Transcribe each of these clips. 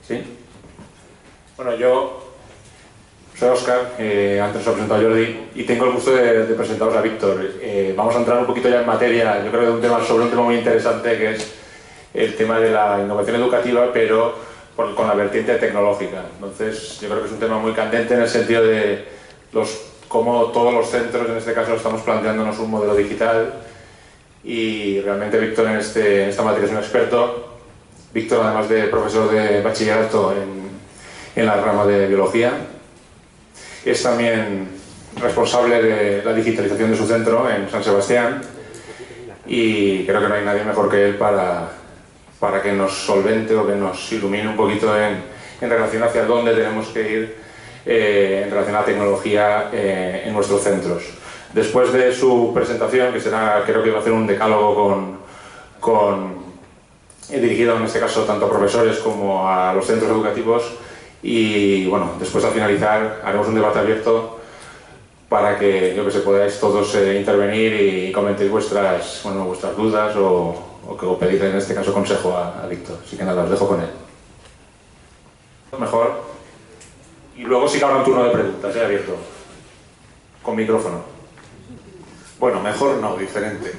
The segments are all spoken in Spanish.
¿Sí? Bueno, yo soy Óscar, antes os he presentado a Jordi, y tengo el gusto de presentaros a Víctor. Vamos a entrar un poquito ya en materia, yo creo que sobre un tema muy interesante, que es el tema de la innovación educativa, pero con la vertiente tecnológica. Entonces, yo creo que es un tema muy candente en el sentido de cómo todos los centros, en este caso, estamos planteándonos un modelo digital, y realmente Víctor en esta materia es un experto. Víctor, además de profesor de bachillerato en la rama de biología, es también responsable de la digitalización de su centro en San Sebastián, y creo que no hay nadie mejor que él para que nos solvente o que nos ilumine un poquito en relación hacia dónde tenemos que ir en relación a la tecnología en nuestros centros. Después de su presentación, que será, creo que va a hacer un decálogo dirigido en este caso tanto a profesores como a los centros educativos, y bueno, después al finalizar haremos un debate abierto para que podáis todos intervenir y comentéis vuestras dudas o que pedir en este caso consejo a Víctor. Así que nada, os dejo con él. Mejor. Y luego sí que habrá un turno de preguntas, abierto. Con micrófono. Bueno, mejor no, diferente.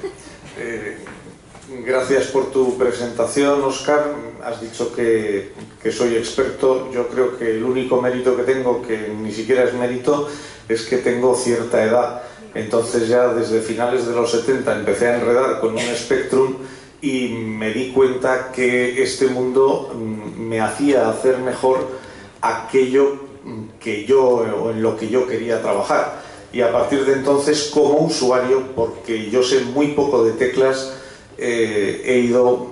Gracias por tu presentación, Óscar. Has dicho que soy experto. Yo creo que el único mérito que tengo, que ni siquiera es mérito, es que tengo cierta edad. Entonces ya desde finales de los 70 empecé a enredar con un Spectrum y me di cuenta que este mundo me hacía hacer mejor aquello o en lo que yo quería trabajar. Y a partir de entonces, como usuario, porque yo sé muy poco de teclas, he ido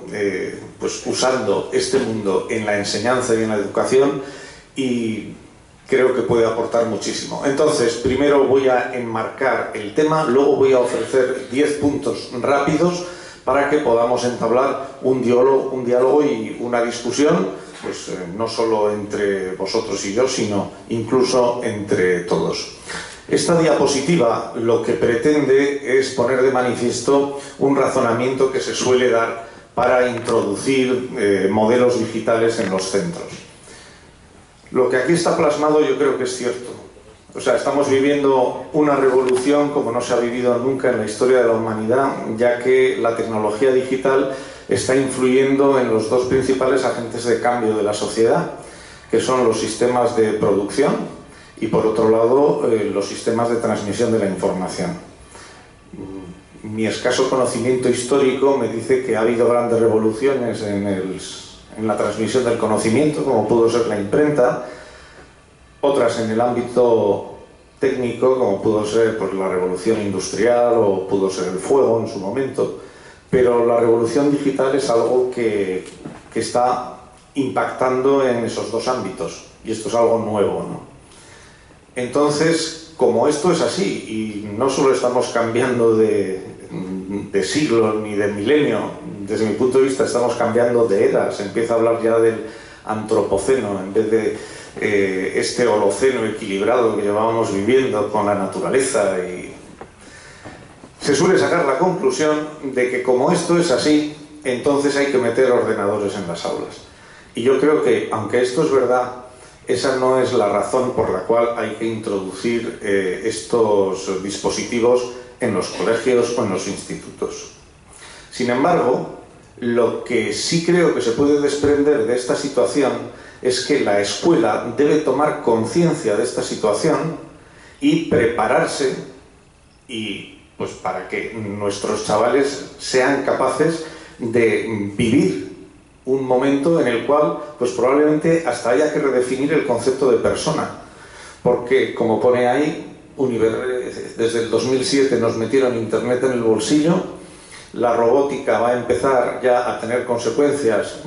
pues usando este mundo en la enseñanza y en la educación, y creo que puede aportar muchísimo. Entonces, primero voy a enmarcar el tema, luego voy a ofrecer 10 puntos rápidos para que podamos entablar un diálogo y una discusión, pues no solo entre vosotros y yo, sino incluso entre todos. Esta diapositiva lo que pretende es poner de manifiesto un razonamiento que se suele dar para introducir modelos digitales en los centros. Lo que aquí está plasmado yo creo que es cierto. O sea, estamos viviendo una revolución como no se ha vivido nunca en la historia de la humanidad, ya que la tecnología digital está influyendo en los dos principales agentes de cambio de la sociedad, que son los sistemas de producción y, por otro lado, los sistemas de transmisión de la información. Mi escaso conocimiento histórico me dice que ha habido grandes revoluciones en la transmisión del conocimiento, como pudo ser la imprenta, otras en el ámbito técnico, como pudo ser pues, la revolución industrial o pudo ser el fuego en su momento, pero la revolución digital es algo que está impactando en esos dos ámbitos, y esto es algo nuevo, ¿no? Entonces, como esto es así, y no solo estamos cambiando de siglo ni de milenio, desde mi punto de vista estamos cambiando de era, se empieza a hablar ya del antropoceno en vez de este holoceno equilibrado que llevábamos viviendo con la naturaleza, y se suele sacar la conclusión de que como esto es así, entonces hay que meter ordenadores en las aulas. Y yo creo que, aunque esto es verdad, esa no es la razón por la cual hay que introducir estos dispositivos en los colegios o en los institutos. Sin embargo, lo que sí creo que se puede desprender de esta situación es que la escuela debe tomar conciencia de esta situación y prepararse pues para que nuestros chavales sean capaces de vivir un momento en el cual pues probablemente hasta haya que redefinir el concepto de persona, porque como pone ahí, desde el 2007 nos metieron Internet en el bolsillo, la robótica va a empezar ya a tener consecuencias,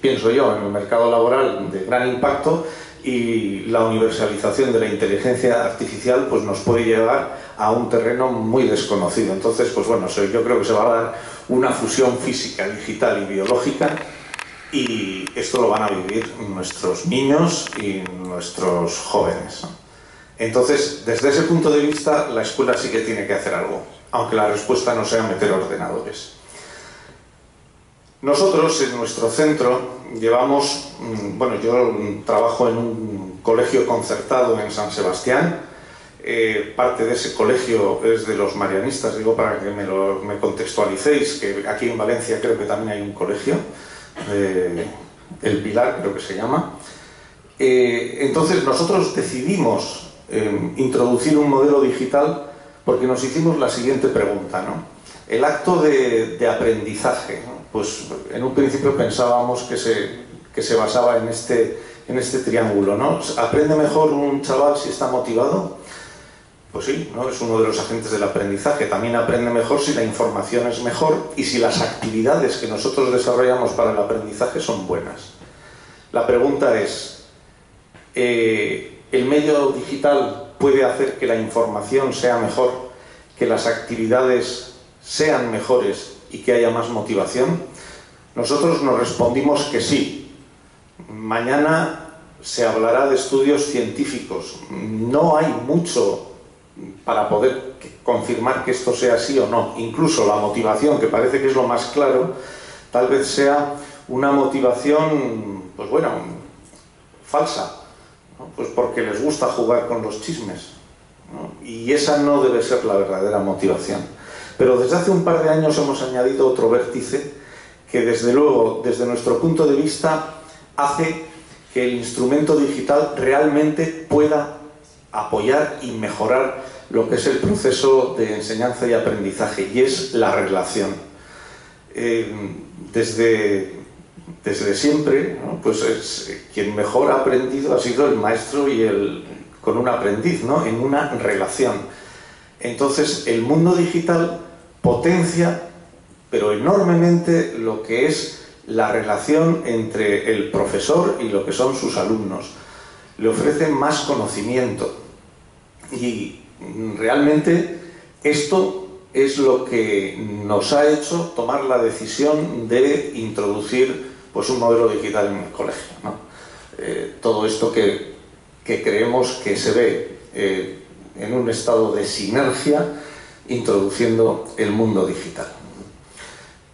pienso yo, en el mercado laboral de gran impacto, y la universalización de la inteligencia artificial pues nos puede llevar a un terreno muy desconocido. Entonces, pues bueno, yo creo que se va a dar una fusión física, digital y biológica, y esto lo van a vivir nuestros niños y nuestros jóvenes, ¿no? Entonces, desde ese punto de vista, la escuela sí que tiene que hacer algo, aunque la respuesta no sea meter ordenadores. Nosotros en nuestro centro llevamos, bueno, yo trabajo en un colegio concertado en San Sebastián. Parte de ese colegio es de los marianistas, digo para que me contextualicéis, que aquí en Valencia creo que también hay un colegio, El Pilar creo que se llama. Entonces nosotros decidimos introducir un modelo digital porque nos hicimos la siguiente pregunta, ¿no? El acto de aprendizaje, ¿no? Pues en un principio pensábamos que se basaba en este triángulo, ¿no? ¿Aprende mejor un chaval si está motivado? Pues sí, ¿no? Es uno de los agentes del aprendizaje. También aprende mejor si la información es mejor y si las actividades que nosotros desarrollamos para el aprendizaje son buenas. La pregunta es, ¿el medio digital puede hacer que la información sea mejor, que las actividades sean mejores y que haya más motivación? Nosotros nos respondimos que sí. Mañana se hablará de estudios científicos. No hay mucho para poder confirmar que esto sea así o no. Incluso la motivación, que parece que es lo más claro, tal vez sea una motivación, pues bueno, falsa, ¿no? Pues porque les gusta jugar con los chismes, ¿no? Y esa no debe ser la verdadera motivación. Pero desde hace un par de años hemos añadido otro vértice que desde luego, desde nuestro punto de vista, hace que el instrumento digital realmente pueda apoyar y mejorar lo que es el proceso de enseñanza y aprendizaje, y es la relación. Desde siempre, ¿no? Pues quien mejor ha aprendido ha sido el maestro con un aprendiz, ¿no? En una relación. Entonces, el mundo digital potencia, pero enormemente, lo que es la relación entre el profesor y lo que son sus alumnos. Le ofrece más conocimiento. Y realmente esto es lo que nos ha hecho tomar la decisión de introducir pues un modelo digital en el colegio, ¿no? Todo esto que creemos que se ve en un estado de sinergia introduciendo el mundo digital.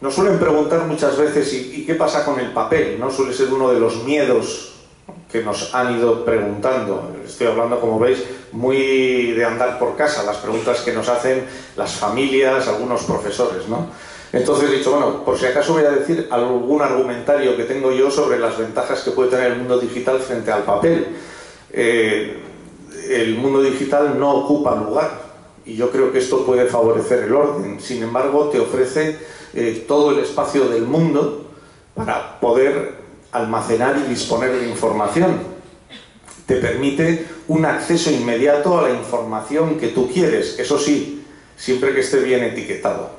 Nos suelen preguntar muchas veces ¿y qué pasa con el papel? ¿No? Suele ser uno de los miedos que nos han ido preguntando. Estoy hablando, como veis, muy de andar por casa, las preguntas que nos hacen las familias, algunos profesores, ¿no? Entonces he dicho, bueno, por si acaso voy a decir algún argumentario que tengo yo sobre las ventajas que puede tener el mundo digital frente al papel. El mundo digital no ocupa lugar y yo creo que esto puede favorecer el orden. Sin embargo, te ofrece todo el espacio del mundo para poder almacenar y disponer de información. Te permite un acceso inmediato a la información que tú quieres, eso sí, siempre que esté bien etiquetado.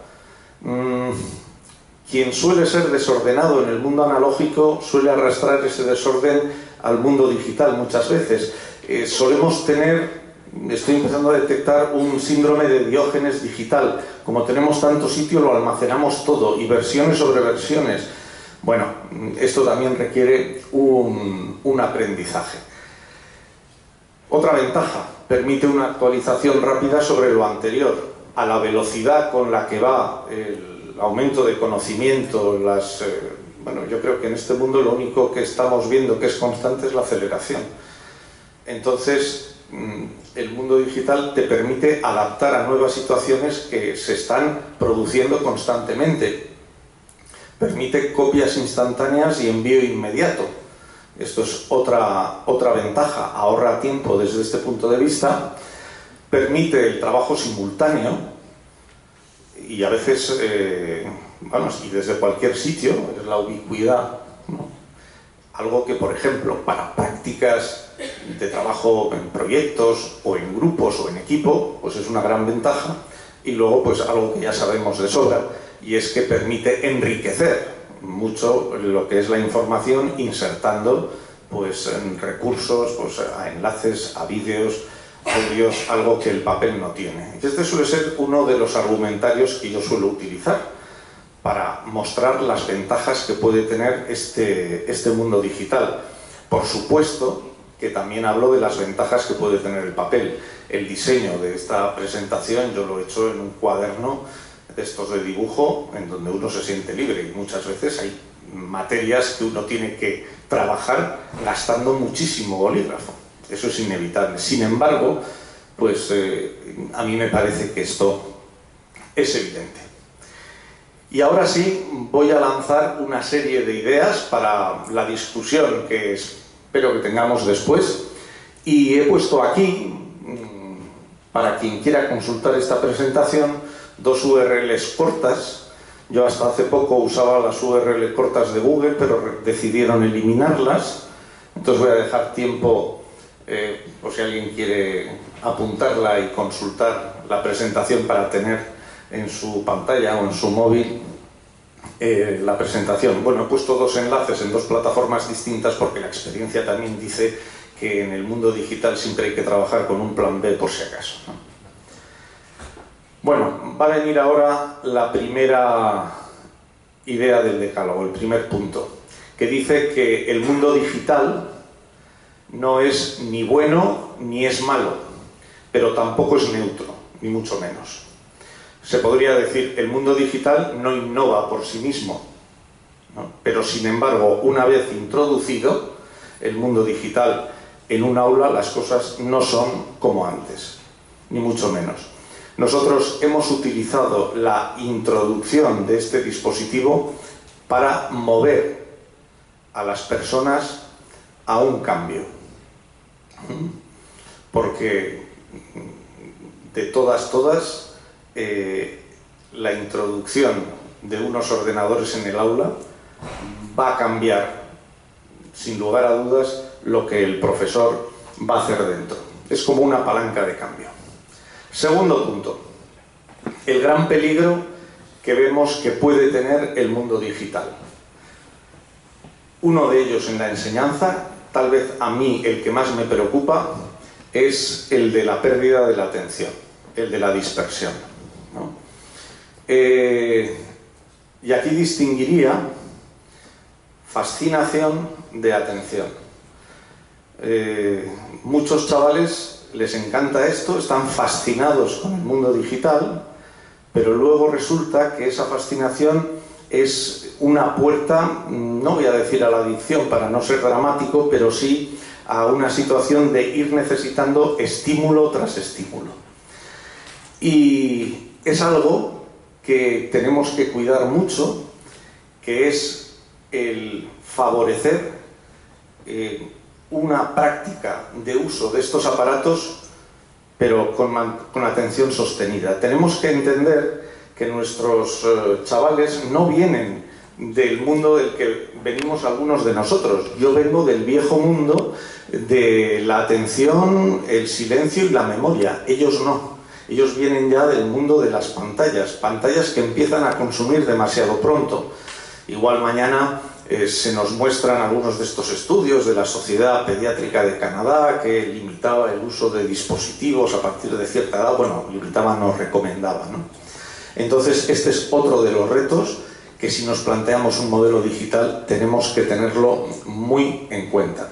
Quien suele ser desordenado en el mundo analógico suele arrastrar ese desorden al mundo digital muchas veces. Solemos tener, estoy empezando a detectar un síndrome de Diógenes digital. Como tenemos tanto sitio, lo almacenamos todo, y versiones sobre versiones. Bueno, esto también requiere un aprendizaje. Otra ventaja, permite una actualización rápida sobre lo anterior. A la velocidad con la que va el aumento de conocimiento, bueno, yo creo que en este mundo lo único que estamos viendo que es constante es la aceleración. Entonces, el mundo digital te permite adaptar a nuevas situaciones que se están produciendo constantemente. Permite copias instantáneas y envío inmediato. Esto es otra ventaja, ahorra tiempo desde este punto de vista. Permite el trabajo simultáneo y a veces, y desde cualquier sitio, es la ubicuidad, ¿no? Algo que, por ejemplo, para prácticas de trabajo en proyectos o en grupos o en equipo, pues es una gran ventaja. Y luego, pues algo que ya sabemos de sobra, y es que permite enriquecer mucho lo que es la información, insertando pues en recursos, pues a enlaces, a vídeos, audios, algo que el papel no tiene. Este suele ser uno de los argumentarios que yo suelo utilizar para mostrar las ventajas que puede tener este mundo digital. Por supuesto que también hablo de las ventajas que puede tener el papel. El diseño de esta presentación yo lo he hecho en un cuaderno de estos de dibujo en donde uno se siente libre, y muchas veces hay materias que uno tiene que trabajar gastando muchísimo bolígrafo. Eso es inevitable. Sin embargo, pues a mí me parece que esto es evidente. Y ahora sí voy a lanzar una serie de ideas para la discusión que espero que tengamos después, y he puesto aquí, para quien quiera consultar esta presentación, dos URLs cortas. Yo hasta hace poco usaba las URLs cortas de Google, pero decidieron eliminarlas. Entonces voy a dejar tiempo, por si alguien quiere apuntarla y consultar la presentación para tener en su pantalla o en su móvil la presentación. Bueno, he puesto dos enlaces en dos plataformas distintas porque la experiencia también dice que en el mundo digital siempre hay que trabajar con un plan B por si acaso, ¿no? Bueno, va a venir ahora la primera idea del decálogo, el primer punto, que dice que el mundo digital no es ni bueno ni es malo, pero tampoco es neutro, ni mucho menos. Se podría decir, el mundo digital no innova por sí mismo, ¿no? Pero sin embargo, una vez introducido el mundo digital en un aula, las cosas no son como antes, ni mucho menos. Nosotros hemos utilizado la introducción de este dispositivo para mover a las personas a un cambio. Porque de todas, la introducción de unos ordenadores en el aula va a cambiar, sin lugar a dudas, lo que el profesor va a hacer dentro. Es como una palanca de cambio. Segundo punto, el gran peligro que vemos que puede tener el mundo digital. Uno de ellos en la enseñanza, tal vez a mí el que más me preocupa, es el de la pérdida de la atención, el de la dispersión, ¿no? Y aquí distinguiría fascinación de atención. Muchos chavales les encanta esto, están fascinados con el mundo digital, pero luego resulta que esa fascinación es una puerta, no voy a decir a la adicción para no ser dramático, pero sí a una situación de ir necesitando estímulo tras estímulo. Y es algo que tenemos que cuidar mucho, que es el favorecer una práctica de uso de estos aparatos, pero con atención sostenida. Tenemos que entender que nuestros chavales no vienen del mundo del que venimos algunos de nosotros. Yo vengo del viejo mundo de la atención, el silencio y la memoria. Ellos no. Ellos vienen ya del mundo de las pantallas, pantallas que empiezan a consumir demasiado pronto. Igual mañana se nos muestran algunos de estos estudios de la Sociedad Pediátrica de Canadá que limitaba el uso de dispositivos a partir de cierta edad. Bueno, limitaba, no recomendaba, ¿no? Entonces, este es otro de los retos que si nos planteamos un modelo digital tenemos que tenerlo muy en cuenta.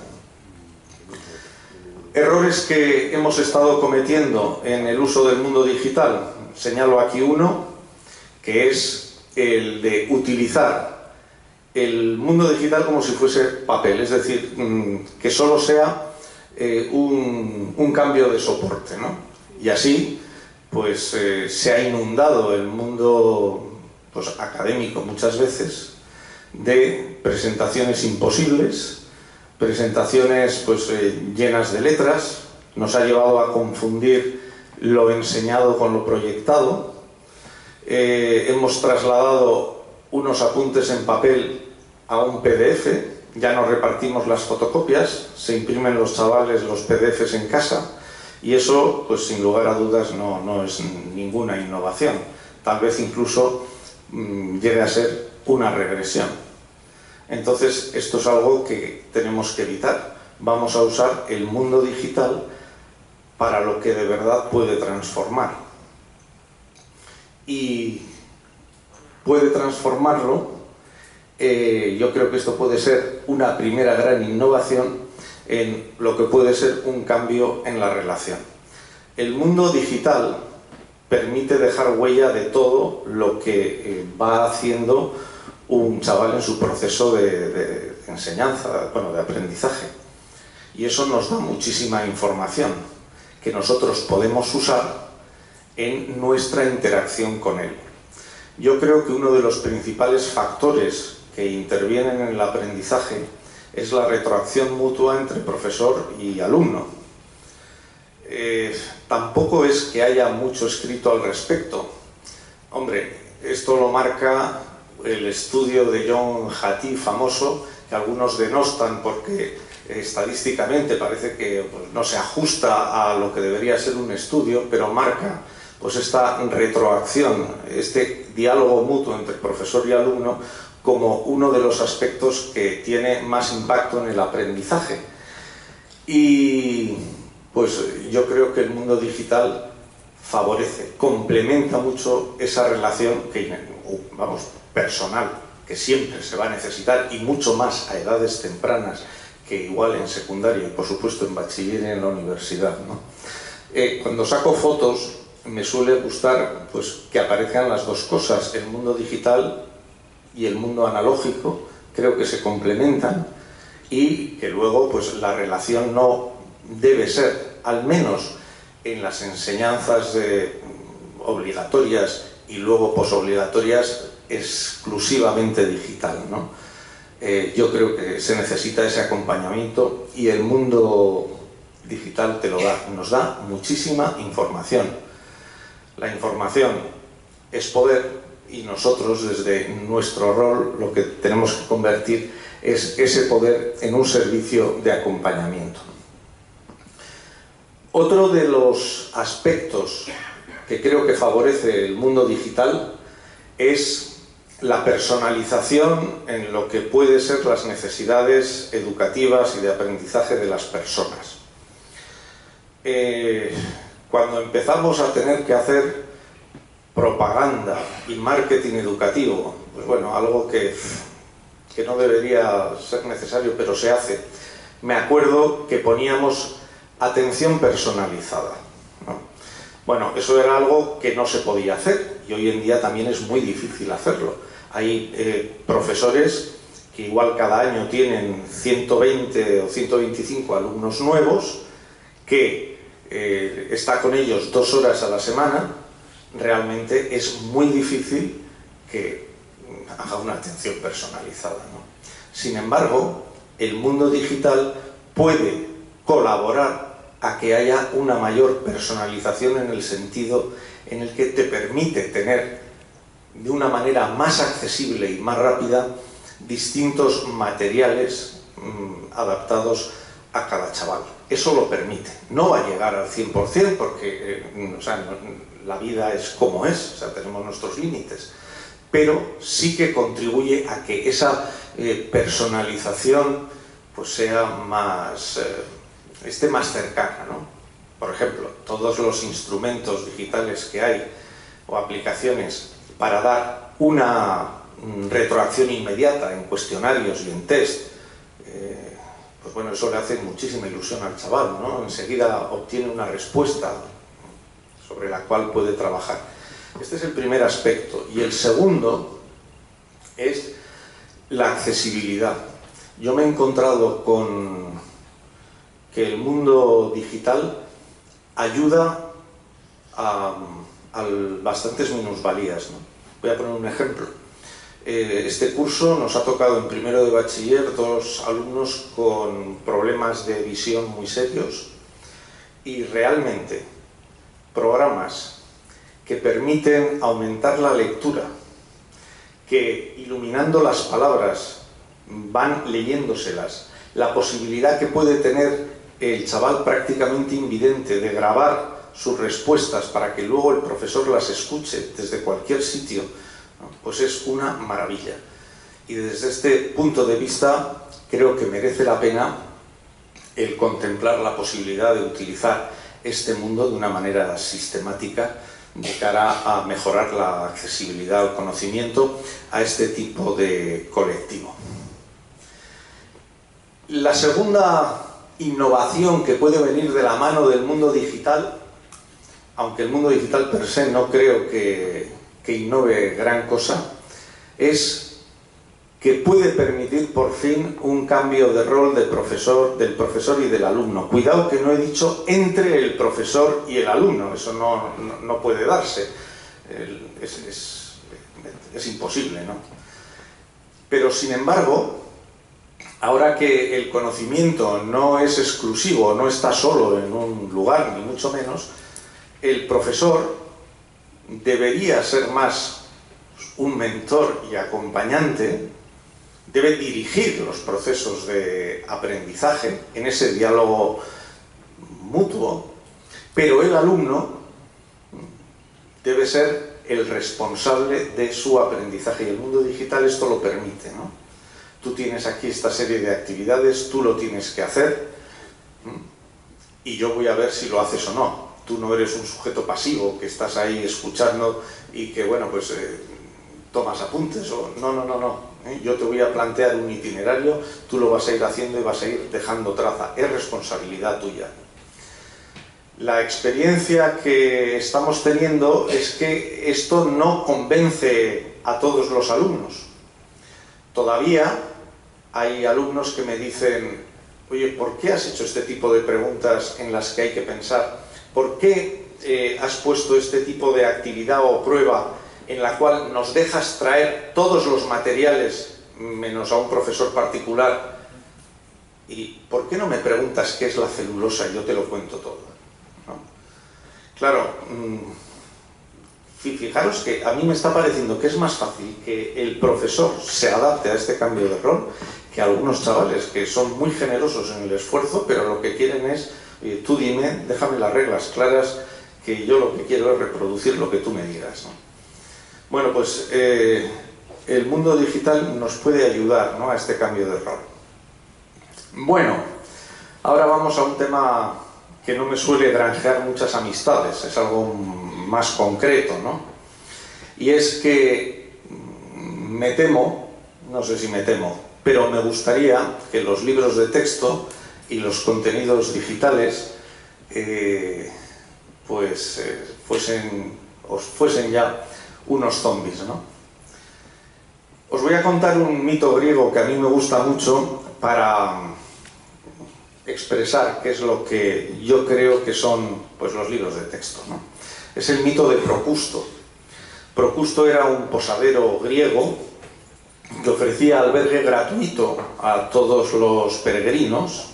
Errores que hemos estado cometiendo en el uso del mundo digital. Señalo aquí uno, que es el de utilizar el mundo digital como si fuese papel, es decir, que solo sea un cambio de soporte, ¿no? Y así, pues se ha inundado el mundo pues, académico muchas veces de presentaciones imposibles, presentaciones pues, llenas de letras. Nos ha llevado a confundir lo enseñado con lo proyectado. Hemos trasladado unos apuntes en papel a un PDF, ya no repartimos las fotocopias, se imprimen los chavales los PDFs en casa, y eso, pues sin lugar a dudas, no es ninguna innovación. Tal vez incluso llegue a ser una regresión. Entonces, esto es algo que tenemos que evitar. Vamos a usar el mundo digital para lo que de verdad puede transformar. Y puede transformarlo, yo creo que esto puede ser una primera gran innovación en lo que puede ser un cambio en la relación. El mundo digital permite dejar huella de todo lo que va haciendo un chaval en su proceso de enseñanza, bueno, de aprendizaje. Y eso nos da muchísima información que nosotros podemos usar en nuestra interacción con él. Yo creo que uno de los principales factores que intervienen en el aprendizaje es la retroacción mutua entre profesor y alumno. Tampoco es que haya mucho escrito al respecto. Hombre, esto lo marca el estudio de John Hattie famoso, que algunos denostan porque estadísticamente parece que pues, no se ajusta a lo que debería ser un estudio, pero marca pues esta retroacción, este diálogo mutuo entre profesor y alumno como uno de los aspectos que tiene más impacto en el aprendizaje. Y pues yo creo que el mundo digital favorece, complementa mucho esa relación que, vamos, personal, que siempre se va a necesitar y mucho más a edades tempranas que igual en secundaria y por supuesto en bachiller y en la universidad, ¿no? Cuando saco fotos me suele gustar pues, que aparezcan las dos cosas, el mundo digital y el mundo analógico, creo que se complementan y que luego pues, la relación no debe ser, al menos en las enseñanzas obligatorias y luego posobligatorias, exclusivamente digital, ¿no? Yo creo que se necesita ese acompañamiento y el mundo digital te lo da, nos da muchísima información. La información es poder y nosotros desde nuestro rol lo que tenemos que convertir es ese poder en un servicio de acompañamiento. Otro de los aspectos que creo que favorece el mundo digital es la personalización en lo que puede ser las necesidades educativas y de aprendizaje de las personas. Cuando empezamos a tener que hacer propaganda y marketing educativo, pues bueno, algo que no debería ser necesario, pero se hace. Me acuerdo que poníamos atención personalizada, ¿no? Bueno, eso era algo que no se podía hacer y hoy en día también es muy difícil hacerlo. Hay profesores que igual cada año tienen 120 o 125 alumnos nuevos que está con ellos 2 horas a la semana. Realmente es muy difícil que haga una atención personalizada, ¿no? Sin embargo, el mundo digital puede colaborar a que haya una mayor personalización en el sentido en el que te permite tener de una manera más accesible y más rápida distintos materiales adaptados a cada chaval. Eso lo permite. No va a llegar al 100% porque o sea, la vida es como es, o sea, tenemos nuestros límites, pero sí que contribuye a que esa personalización pues sea más, esté más cercana, ¿no? Por ejemplo, todos los instrumentos digitales que hay o aplicaciones para dar una retroacción inmediata en cuestionarios y en test, pues bueno, eso le hace muchísima ilusión al chaval, ¿no? Enseguida obtiene una respuesta sobre la cual puede trabajar. Este es el primer aspecto. Y el segundo es la accesibilidad. Yo me he encontrado con que el mundo digital ayuda a bastantes minusvalías, ¿no? Voy a poner un ejemplo. Este curso nos ha tocado en primero de bachiller 2 alumnos con problemas de visión muy serios y realmente programas que permiten aumentar la lectura, que iluminando las palabras van leyéndoselas, la posibilidad que puede tener el chaval prácticamente invidente de grabar sus respuestas para que luego el profesor las escuche desde cualquier sitio, ¿no? Pues es una maravilla. Y desde este punto de vista creo que merece la pena el contemplar la posibilidad de utilizar este mundo de una manera sistemática de cara a mejorar la accesibilidad al conocimiento a este tipo de colectivo. La segunda innovación que puede venir de la mano del mundo digital, aunque el mundo digital per se no creo que innove gran cosa, es que puede permitir por fin un cambio de rol del profesor y del alumno. Cuidado que no he dicho entre el profesor y el alumno, eso no puede darse, es imposible, ¿no? Pero sin embargo, ahora que el conocimiento no es exclusivo, no está solo en un lugar, ni mucho menos, el profesor debería ser más un mentor y acompañante, debe dirigir los procesos de aprendizaje en ese diálogo mutuo, pero el alumno debe ser el responsable de su aprendizaje, y el mundo digital esto lo permite, ¿no? Tú tienes aquí esta serie de actividades, tú lo tienes que hacer, y yo voy a ver si lo haces o no. Tú no eres un sujeto pasivo que estás ahí escuchando y que, bueno, pues tomas apuntes, o no. Yo te voy a plantear un itinerario, tú lo vas a ir haciendo y vas a ir dejando traza, es responsabilidad tuya. La experiencia que estamos teniendo es que esto no convence a todos los alumnos. Todavía hay alumnos que me dicen: oye, ¿por qué has hecho este tipo de preguntas en las que hay que pensar? ¿Por qué has puesto este tipo de actividad o prueba en la cual nos dejas traer todos los materiales menos a un profesor particular? ¿Y por qué no me preguntas qué es la celulosa y yo te lo cuento todo? ¿No? Claro, fijaros que a mí me está pareciendo que es más fácil que el profesor se adapte a este cambio de rol que algunos chavales que son muy generosos en el esfuerzo, pero lo que quieren es: tú dime, déjame las reglas claras, que yo lo que quiero es reproducir lo que tú me digas, ¿no? Bueno, pues el mundo digital nos puede ayudar, ¿no?, a este cambio de rol. Bueno, ahora vamos a un tema que no me suele granjear muchas amistades, es algo más concreto, ¿no? Y es que me temo, no sé si me temo, pero me gustaría que los libros de texto y los contenidos digitales fuesen ya unos zombies, ¿no? Os voy a contar un mito griego que a mí me gusta mucho para expresar qué es lo que yo creo que son, pues, los libros de texto, ¿no? Es el mito de Procusto. Procusto era un posadero griego que ofrecía albergue gratuito a todos los peregrinos,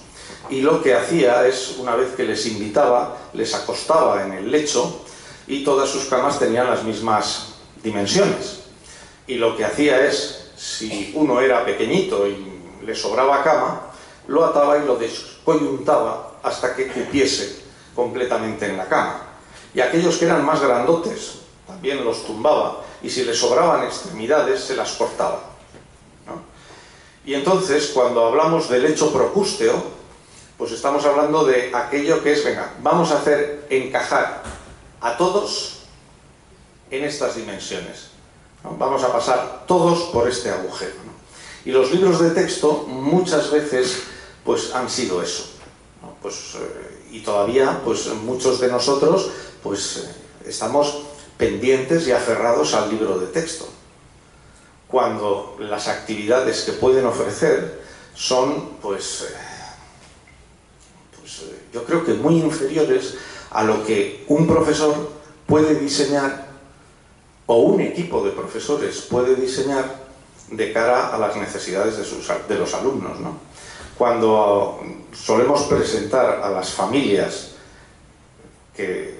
y lo que hacía es, una vez que les invitaba, les acostaba en el lecho, y todas sus camas tenían las mismas dimensiones. Y lo que hacía es, si uno era pequeñito y le sobraba cama, lo ataba y lo descoyuntaba hasta que cupiese completamente en la cama. Y aquellos que eran más grandotes también los tumbaba, y si les sobraban extremidades se las cortaba, ¿no? Y entonces, cuando hablamos del lecho procústeo, pues estamos hablando de aquello que es: venga, vamos a hacer encajar a todos en estas dimensiones, ¿no? Vamos a pasar todos por este agujero, ¿no? Y los libros de texto muchas veces pues han sido eso, ¿no? Y todavía pues muchos de nosotros pues estamos pendientes y aferrados al libro de texto, cuando las actividades que pueden ofrecer son yo creo que muy inferiores a lo que un profesor puede diseñar, o un equipo de profesores puede diseñar, de cara a las necesidades de los alumnos, ¿no? Cuando solemos presentar a las familias que,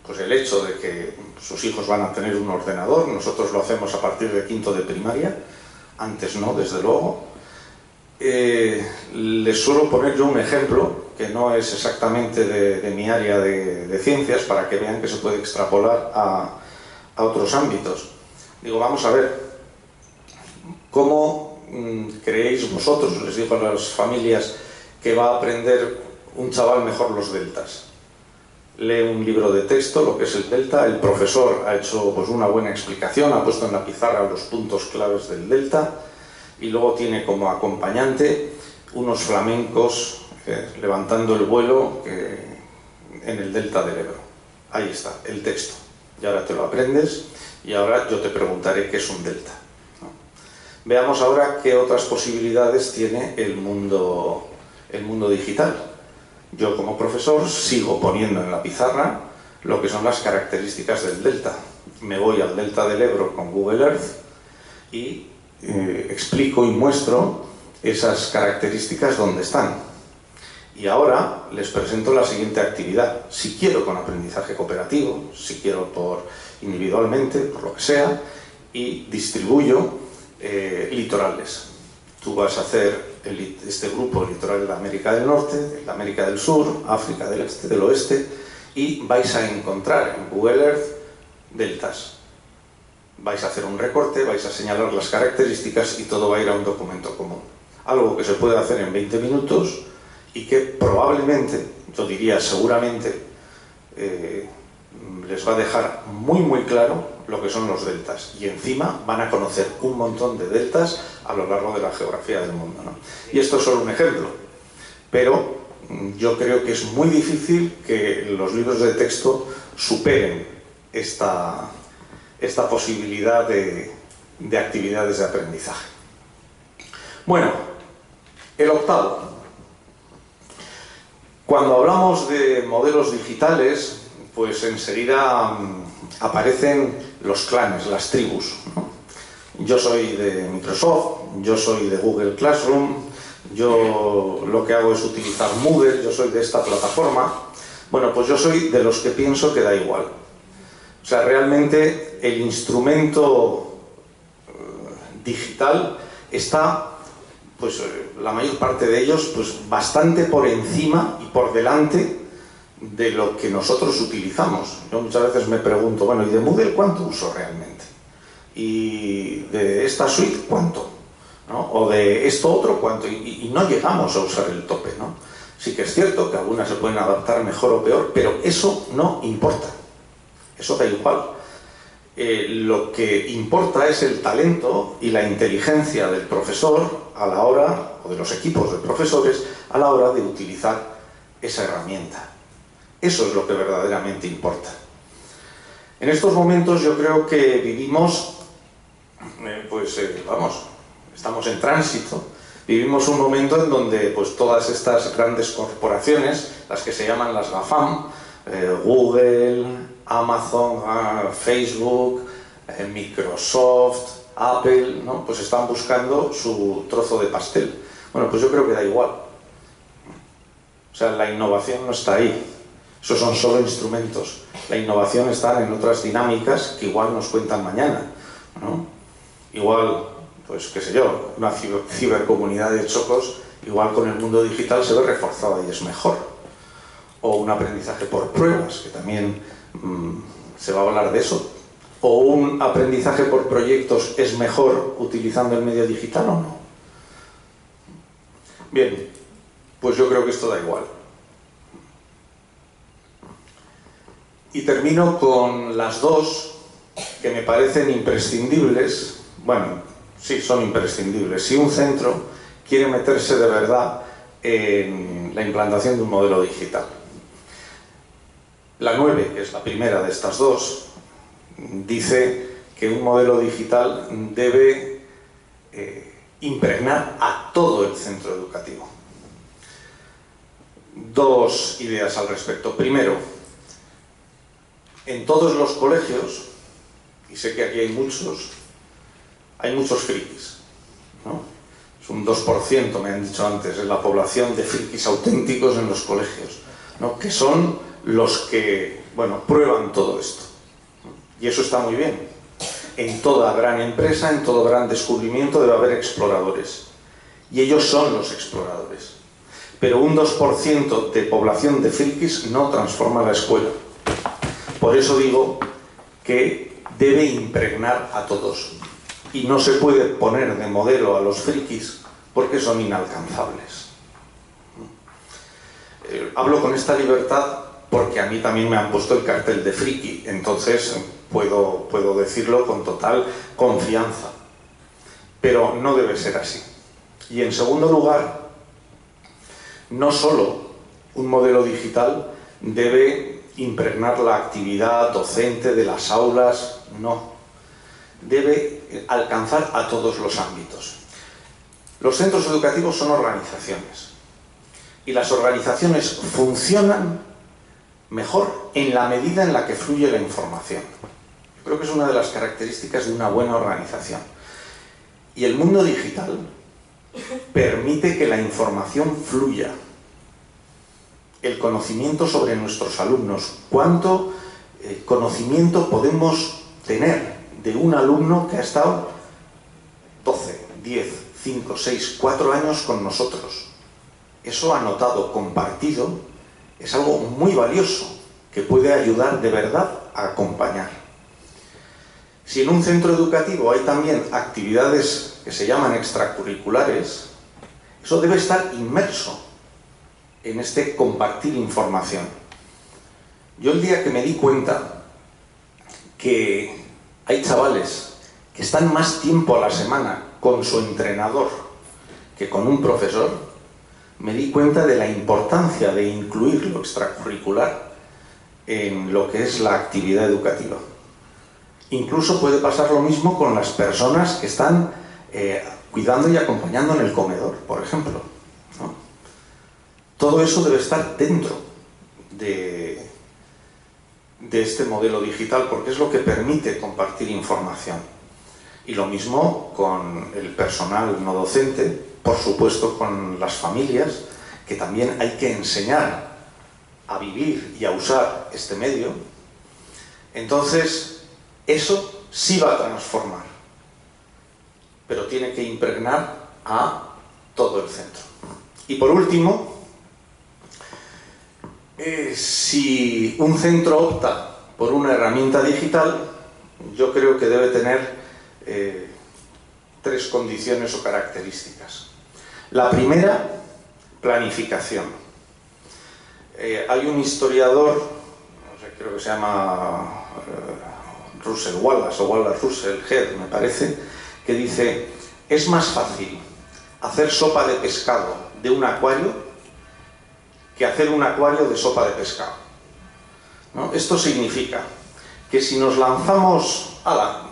pues, el hecho de que sus hijos van a tener un ordenador, nosotros lo hacemos a partir de quinto de primaria, antes no, desde luego, les suelo poner yo un ejemplo que no es exactamente de mi área de ciencias, para que vean que se puede extrapolar a otros ámbitos. Digo, vamos a ver, ¿cómo creéis vosotros, les digo a las familias, que va a aprender un chaval mejor los deltas? Lee un libro de texto, lo que es el delta, el profesor ha hecho pues una buena explicación, ha puesto en la pizarra los puntos claves del delta, y luego tiene como acompañante unos flamencos levantando el vuelo en el delta del Ebro. Ahí está, el texto. Y ahora te lo aprendes y ahora yo te preguntaré qué es un delta. Veamos ahora qué otras posibilidades tiene el mundo digital. Yo como profesor sigo poniendo en la pizarra lo que son las características del delta. Me voy al delta del Ebro con Google Earth y explico y muestro esas características donde están. Y ahora les presento la siguiente actividad. Si quiero con aprendizaje cooperativo, si quiero individualmente, por lo que sea, y distribuyo litorales. Tú vas a hacer este grupo litoral de América del Norte, de América del Sur, África del Este, del Oeste, y vais a encontrar en Google Earth deltas. Vais a hacer un recorte, vais a señalar las características y todo va a ir a un documento común. Algo que se puede hacer en 20 minutos y que probablemente, yo diría seguramente, les va a dejar muy claro lo que son los deltas. Y encima van a conocer un montón de deltas a lo largo de la geografía del mundo, ¿no? Y esto es solo un ejemplo. Pero yo creo que es muy difícil que los libros de texto superen esta posibilidad de actividades de aprendizaje. Bueno, el octavo. Cuando hablamos de modelos digitales, pues enseguida aparecen los clanes, las tribus, ¿no? Yo soy de Microsoft, yo soy de Google Classroom, yo lo que hago es utilizar Moodle, yo soy de esta plataforma. Bueno, pues yo soy de los que pienso que da igual. O sea, realmente el instrumento digital está, pues la mayor parte de ellos, pues bastante por encima y por delante de lo que nosotros utilizamos. Yo muchas veces me pregunto, bueno, ¿y de Moodle cuánto uso realmente? ¿Y de esta suite cuánto? ¿No? ¿O de esto otro cuánto? Y no llegamos a usar el tope, ¿no? Sí que es cierto que algunas se pueden adaptar mejor o peor, pero eso no importa. Eso da igual. Lo que importa es el talento y la inteligencia del profesor a la hora, o de los equipos de profesores, a la hora de utilizar esa herramienta. Eso es lo que verdaderamente importa. En estos momentos yo creo que vivimos, estamos en tránsito. Vivimos un momento en donde pues, todas estas grandes corporaciones, las que se llaman las GAFAM, Google, Amazon, Facebook, Microsoft, Apple, ¿no? Pues están buscando su trozo de pastel. Bueno, pues yo creo que da igual. O sea, la innovación no está ahí. Esos son solo instrumentos. La innovación está en otras dinámicas que igual nos cuentan mañana, ¿no? Igual, pues qué sé yo, una cibercomunidad de chocos, igual con el mundo digital se ve reforzada y es mejor. O un aprendizaje por pruebas, que también se va a hablar de eso. O un aprendizaje por proyectos es mejor utilizando el medio digital o no. Bien, pues yo creo que esto da igual. Y termino con las dos que me parecen imprescindibles. Bueno, sí, son imprescindibles. Si un centro quiere meterse de verdad en la implantación de un modelo digital. La 9, que es la primera de estas dos, dice que un modelo digital debe impregnar a todo el centro educativo. Dos ideas al respecto. Primero, en todos los colegios, y sé que aquí hay muchos frikis, ¿no? Es un 2%, me han dicho antes, es la población de frikis auténticos en los colegios, ¿no? Que son los que, bueno, prueban todo esto. Y eso está muy bien. En toda gran empresa, en todo gran descubrimiento debe haber exploradores. Y ellos son los exploradores. Pero un 2% de población de frikis no transforma la escuela. Por eso digo que debe impregnar a todos. Y no se puede poner de modelo a los frikis porque son inalcanzables. Hablo con esta libertad porque a mí también me han puesto el cartel de friki, entonces puedo decirlo con total confianza. Pero no debe ser así. Y en segundo lugar, no solo un modelo digital debe impregnar la actividad docente de las aulas, no. Debe alcanzar a todos los ámbitos. Los centros educativos son organizaciones y las organizaciones funcionan mejor en la medida en la que fluye la información. Yo creo que es una de las características de una buena organización. Y el mundo digital permite que la información fluya. El conocimiento sobre nuestros alumnos. ¿Cuánto conocimiento podemos tener de un alumno que ha estado 12, 10, 5, 6, 4 años con nosotros? Eso anotado, compartido, es algo muy valioso que puede ayudar de verdad a acompañar. Si en un centro educativo hay también actividades que se llaman extracurriculares, eso debe estar inmerso en este compartir información. Yo el día que me di cuenta que hay chavales que están más tiempo a la semana con su entrenador que con un profesor, me di cuenta de la importancia de incluir lo extracurricular en lo que es la actividad educativa. Incluso puede pasar lo mismo con las personas que están cuidando y acompañando en el comedor, por ejemplo, ¿no? Todo eso debe estar dentro de este modelo digital porque es lo que permite compartir información. Y lo mismo con el personal no docente, por supuesto con las familias, que también hay que enseñar a vivir y a usar este medio. Entonces, eso sí va a transformar, pero tiene que impregnar a todo el centro. Y por último, si un centro opta por una herramienta digital, yo creo que debe tener 3 condiciones o características. La primera, planificación. Hay un historiador, no sé, creo que se llama Russell Wallace o Wallace Russell Head, me parece, que dice: es más fácil hacer sopa de pescado de un acuario que hacer un acuario de sopa de pescado, ¿no? Esto significa que si nos lanzamos,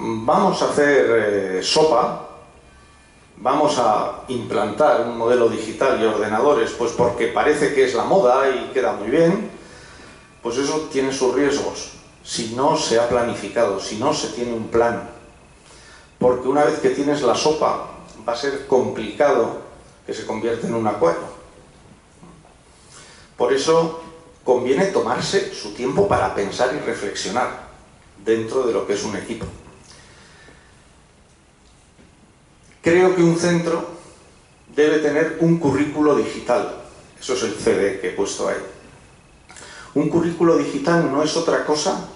vamos a hacer sopa, vamos a implantar un modelo digital y ordenadores, pues porque parece que es la moda y queda muy bien, pues eso tiene sus riesgos si no se ha planificado, si no se tiene un plan. Porque una vez que tienes la sopa, va a ser complicado que se convierta en un acuario. Por eso conviene tomarse su tiempo para pensar y reflexionar dentro de lo que es un equipo. Creo que un centro debe tener un currículo digital. Eso es el CD que he puesto ahí. Un currículo digital no es otra cosa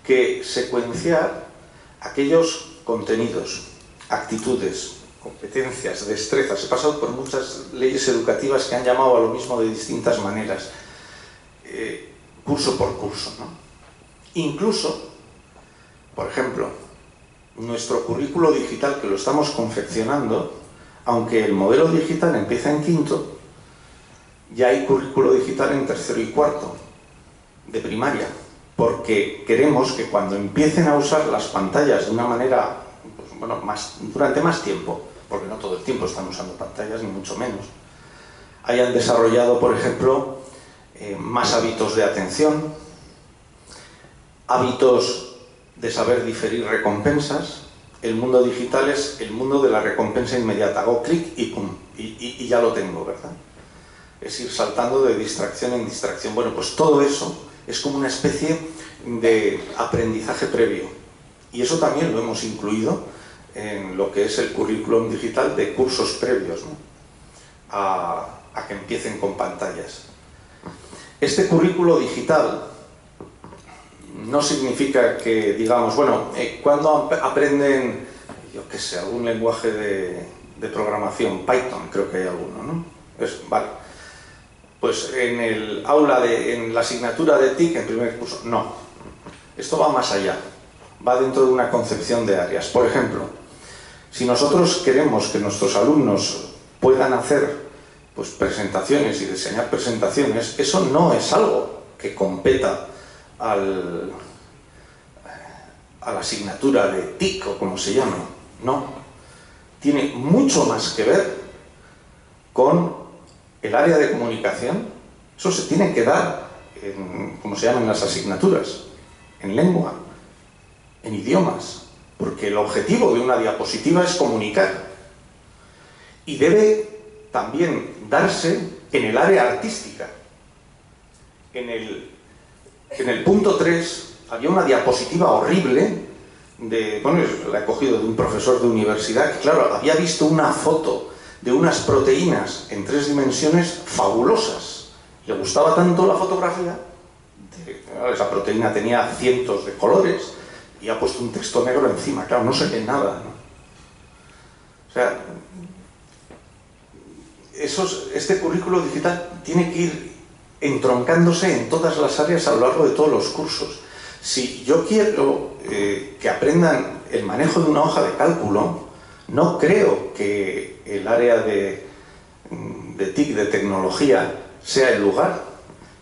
que secuenciar aquellos contenidos, actitudes, competencias, destrezas. He pasado por muchas leyes educativas que han llamado a lo mismo de distintas maneras, curso por curso, ¿no? Incluso, por ejemplo, nuestro currículo digital, que lo estamos confeccionando, aunque el modelo digital empieza en quinto, ya hay currículo digital en tercero y cuarto de primaria, porque queremos que cuando empiecen a usar las pantallas de una manera, pues, bueno, durante más tiempo, porque no todo el tiempo están usando pantallas, ni mucho menos, hayan desarrollado, por ejemplo, más hábitos de atención, hábitos de saber diferir recompensas. El mundo digital es el mundo de la recompensa inmediata. Hago clic y pum, y ya lo tengo, ¿verdad? Es ir saltando de distracción en distracción. Bueno, pues todo eso es como una especie de aprendizaje previo. Y eso también lo hemos incluido en lo que es el currículum digital de cursos previos, ¿no? a que empiecen con pantallas. Este currículo digital no significa que digamos, bueno, ¿cuándo aprenden, yo qué sé, algún lenguaje de programación? Python, creo que hay alguno, ¿no? Vale. Pues en el aula, en la asignatura de TIC, en primer curso, no. Esto va más allá, va dentro de una concepción de áreas. Por ejemplo, si nosotros queremos que nuestros alumnos puedan hacer pues presentaciones y diseñar presentaciones, eso no es algo que competa a la asignatura de TIC o como se llame. No, tiene mucho más que ver con el área de comunicación. Eso se tiene que dar en, como se llaman las asignaturas, en lengua, en idiomas, porque el objetivo de una diapositiva es comunicar. Y debe también darse en el área artística. En el punto 3 había una diapositiva horrible, bueno, la he cogido de un profesor de universidad, que claro, había visto una foto de unas proteínas en 3 dimensiones fabulosas. Le gustaba tanto la fotografía, esa proteína tenía cientos de colores, y ha puesto un texto negro encima, claro, no se ve nada, ¿no? O sea, este currículo digital tiene que ir entroncándose en todas las áreas a lo largo de todos los cursos. Si yo quiero que aprendan el manejo de una hoja de cálculo, no creo que el área de TIC, de tecnología, sea el lugar.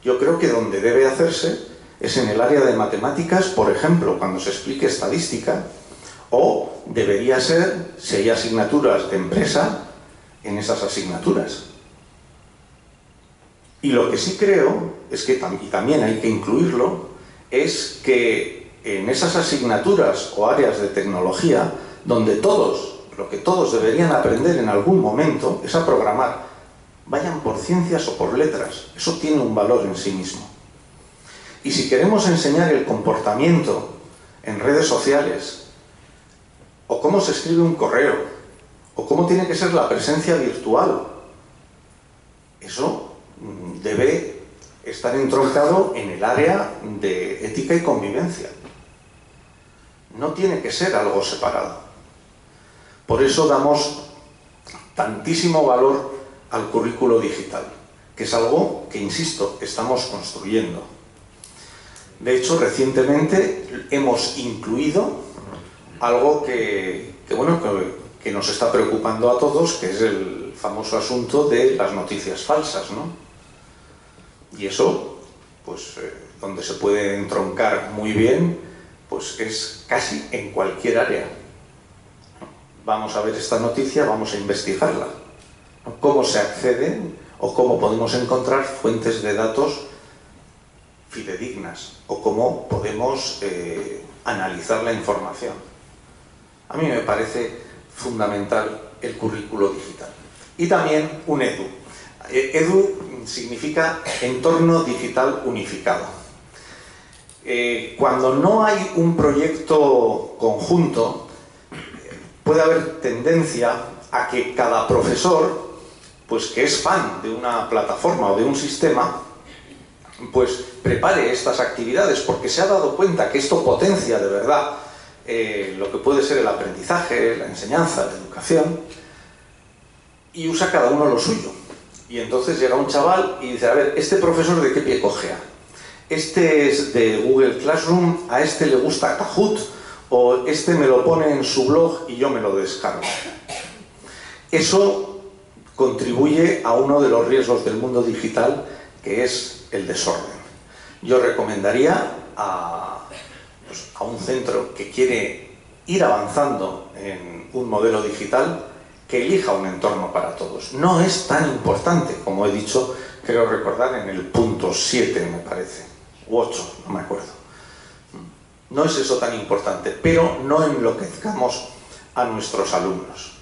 Yo creo que donde debe hacerse es en el área de matemáticas, por ejemplo, cuando se explique estadística, o debería ser, si hay asignaturas de empresa, en esas asignaturas. Y lo que sí creo es que, y también hay que incluirlo, es que en esas asignaturas o áreas de tecnología, donde lo que todos deberían aprender en algún momento es a programar, vayan por ciencias o por letras. Eso tiene un valor en sí mismo. Y si queremos enseñar el comportamiento en redes sociales, o cómo se escribe un correo, o cómo tiene que ser la presencia virtual, eso debe estar entroncado en el área de ética y convivencia. No tiene que ser algo separado. Por eso damos tantísimo valor al currículo digital, que es algo que, insisto, estamos construyendo. De hecho, recientemente hemos incluido algo que nos está preocupando a todos, que es el famoso asunto de las noticias falsas, ¿no? Y eso, pues, donde se puede entroncar muy bien, pues es casi en cualquier área. Vamos a ver esta noticia, vamos a investigarla. ¿Cómo se accede o cómo podemos encontrar fuentes de datos fidedignas? ¿O cómo podemos analizar la información? A mí me parece fundamental el currículo digital. Y también un EDU. EDU significa Entorno Digital Unificado. Cuando no hay un proyecto conjunto, puede haber tendencia a que cada profesor, pues que es fan de una plataforma o de un sistema, pues prepare estas actividades, porque se ha dado cuenta que esto potencia de verdad lo que puede ser el aprendizaje, la enseñanza, la educación, y usa cada uno lo suyo. Y entonces llega un chaval y dice, a ver, ¿este profesor de qué pie cojea? Este es de Google Classroom, a este le gusta Kahoot, o este me lo pone en su blog y yo me lo descargo. Eso contribuye a uno de los riesgos del mundo digital, que es el desorden. Yo recomendaría a un centro que quiere ir avanzando en un modelo digital que elija un entorno para todos. No es tan importante, como he dicho, creo recordar en el punto 7, me parece, u 8, no me acuerdo. No es eso tan importante, pero no enloquezcamos a nuestros alumnos.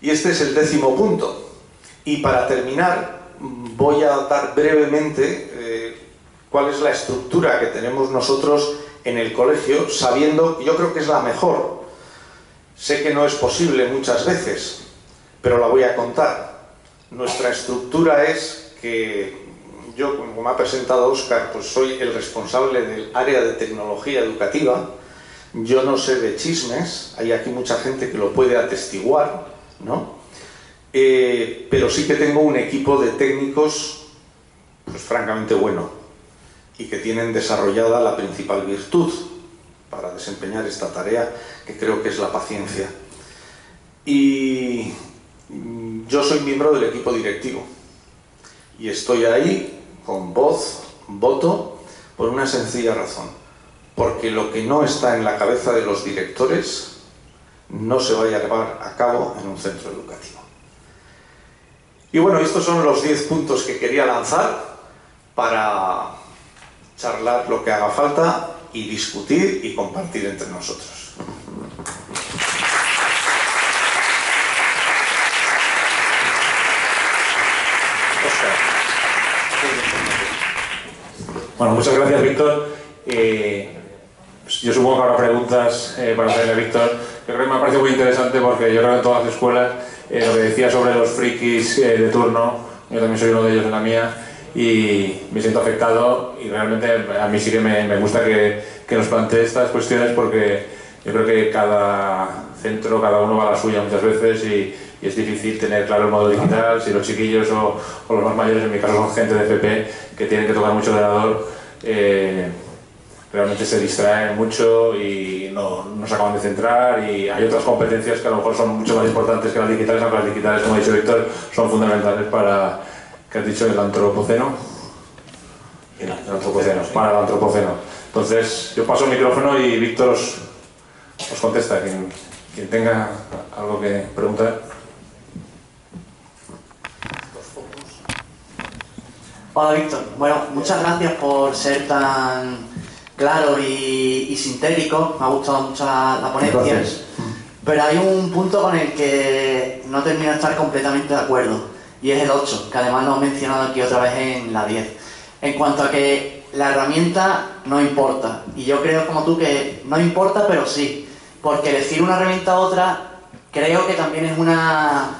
Y este es el 10º punto. Y para terminar, voy a dar brevemente cuál es la estructura que tenemos nosotros en el colegio, sabiendo que yo creo que es la mejor. Sé que no es posible muchas veces, pero la voy a contar. Nuestra estructura es que yo, como me ha presentado Óscar, pues soy el responsable del área de tecnología educativa. Yo no sé de chismes, hay aquí mucha gente que lo puede atestiguar, ¿no? Pero sí que tengo un equipo de técnicos, pues francamente bueno, y que tienen desarrollada la principal virtud para desempeñar esta tarea, que creo que es la paciencia. Y yo soy miembro del equipo directivo y estoy ahí con voz, voto, Por una sencilla razón, porque lo que no está en la cabeza de los directores no se va a llevar a cabo en un centro educativo. Y bueno, estos son los 10 puntos que quería lanzar para charlar lo que haga falta y discutir y compartir entre nosotros. Óscar. Bueno, muchas gracias, Víctor. Yo supongo que habrá preguntas para hacerle a Víctor. Yo creo que me parece muy interesante porque yo creo que en todas las escuelas lo que decía sobre los frikis de turno, yo también soy uno de ellos en la mía y me siento afectado y realmente a mí sí que me gusta que nos plantee estas cuestiones porque yo creo que cada centro, cada uno va a la suya muchas veces y es difícil tener claro el modo digital, si los chiquillos o los más mayores, en mi caso son gente de FP que tienen que tocar mucho el ordenador, realmente se distraen mucho y no se acaban de centrar y hay otras competencias que a lo mejor son mucho más importantes que las digitales, aunque las digitales, como ha dicho Víctor, son fundamentales para, ¿qué has dicho? El antropoceno. Para el antropoceno. Entonces, yo paso el micrófono y Víctor os contesta, quien tenga algo que preguntar. Hola Víctor, bueno, muchas gracias por ser tan claro y sintético, me ha gustado mucho la ponencia. Gracias. Pero hay un punto con el que no termino de estar completamente de acuerdo y es el 8, que además lo he mencionado aquí otra vez en la 10, en cuanto a que la herramienta no importa, y yo creo como tú que no importa, pero sí, porque elegir una herramienta a otra creo que también es una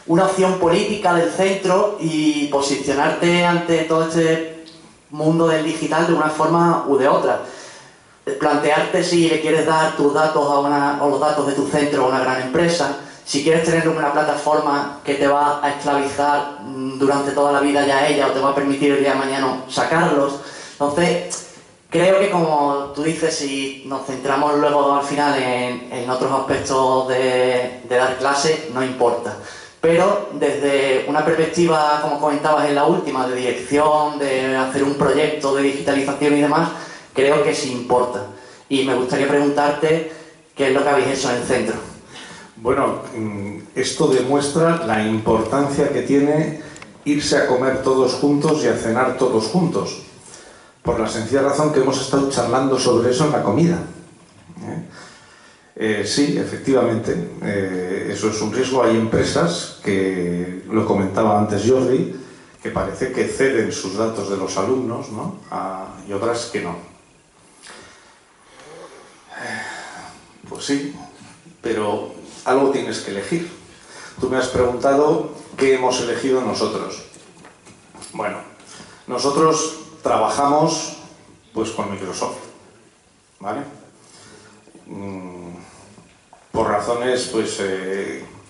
opción política del centro y posicionarte ante todo este mundo del digital de una forma u de otra. Plantearte si le quieres dar tus datos o los datos de tu centro a una gran empresa, si quieres tener una plataforma que te va a esclavizar durante toda la vida ya ella o te va a permitir el día de mañana sacarlos. Entonces, creo que como tú dices, si nos centramos luego al final en otros aspectos de dar clase, no importa. Pero desde una perspectiva, como comentabas en la última, de dirección, de hacer un proyecto de digitalización y demás, creo que sí importa. Y me gustaría preguntarte qué es lo que habéis hecho en el centro. Bueno, esto demuestra la importancia que tiene irse a comer todos juntos y a cenar todos juntos. Por la sencilla razón que hemos estado charlando sobre eso en la comida. Sí, efectivamente, eso es un riesgo. Hay empresas que, lo comentaba antes Jordi, que parece que ceden sus datos de los alumnos, ¿no? Y otras que no. Pues sí, pero algo tienes que elegir. Tú me has preguntado qué hemos elegido nosotros. Bueno, nosotros trabajamos pues con Microsoft, ¿vale? Por razones pues